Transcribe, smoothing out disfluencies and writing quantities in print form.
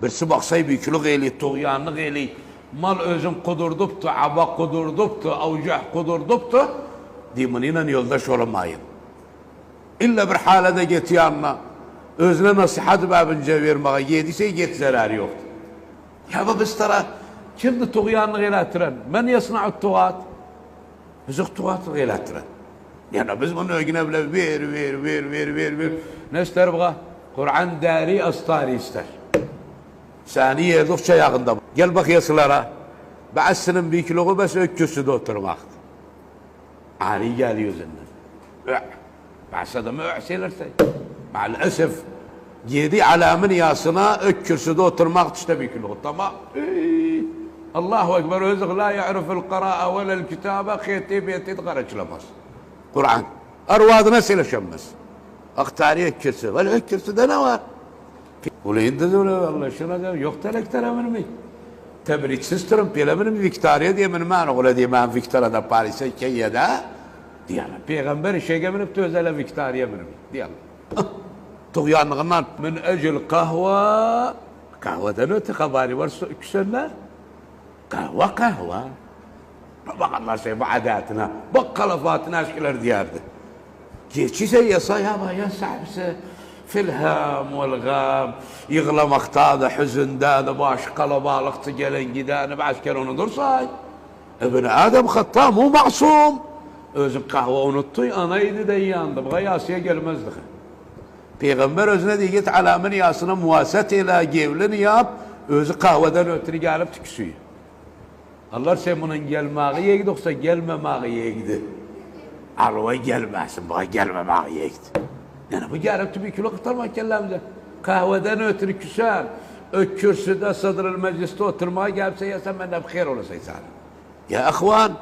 Birisi baksay büyüklük eyleyip, tuğyanlık eyleyip, mal özün kudurduptu, aba kudurduptu, avcah kudurduptu, diminiyle yoldaş olamayın. İlla bir halede get yanına, özüne nasihat babınca vermeye yediyse get zararı yoktu. Ya bu biz tara, kimdi tuğyanlık eylettiren? Men yasna'u tuğat. Bizi tuğatlık eylettiren. Yani biz bunu ögüne bile ver. Ne ister bu? Kur'an dari astari ister. Sani yerdikçe yakında. Gel bak yasılara. Bazısının büyüklüğü bes ökküsü de oturmaktı. Ani geliyor yüzünden. Bazı adamı öğselerse. Maalesef 7 alamın yasına ökküsü de oturmak işte büyüklüğü. Tamam. Allahu Ekber. Özük la ya'riful qara'a ve lel kitaba khiyeti biyeti qaraçlamaz. Kur'an. Arvadına sileşemez. Aktari ökküsü. Ve ökküsüde ne var? Ulayın da öyle Allah şuna diyor. Yok telekler emin mi? Tebriksiz Trump yelemini mi Victoria diye benim anı öyle diye ben Victoria'da Paris'e Kenya'da diyorlar. Peygamber işe geminip de özele Victoria benim diyorlar. Tuğyanlığından min ecil kahve kahveden öte habari var küsenler. Kahve. Bak Allah şey bu adetine. Bak kalafatına aşkılar diyardı. Geçiyse yasa ya sahibisi. Filham vel gam yığlamakta da hüzünde de baş kalabalıktı gelen giden başka onu dursay İbn Adem hata mu masum özün kahve unuttu anaydı da yandı bu yasıya gelmezdi Peygamber özüne diye git alamın yasına muvaset ile gevlini yap özü kahveden ötürü gelip tüküsüyor Allah sen bunun gelmeği yekdi yoksa gelmemeği yekdi arva gelmesin bu gelmemeği yekdi yani bu gelip tabii kilo kıtarmak kellemde. Kahveden ötürü küsen, kürsüde sadrül mecliste oturmaya gelse ya sen benden bir hayır olasın sana. Ya ahvan,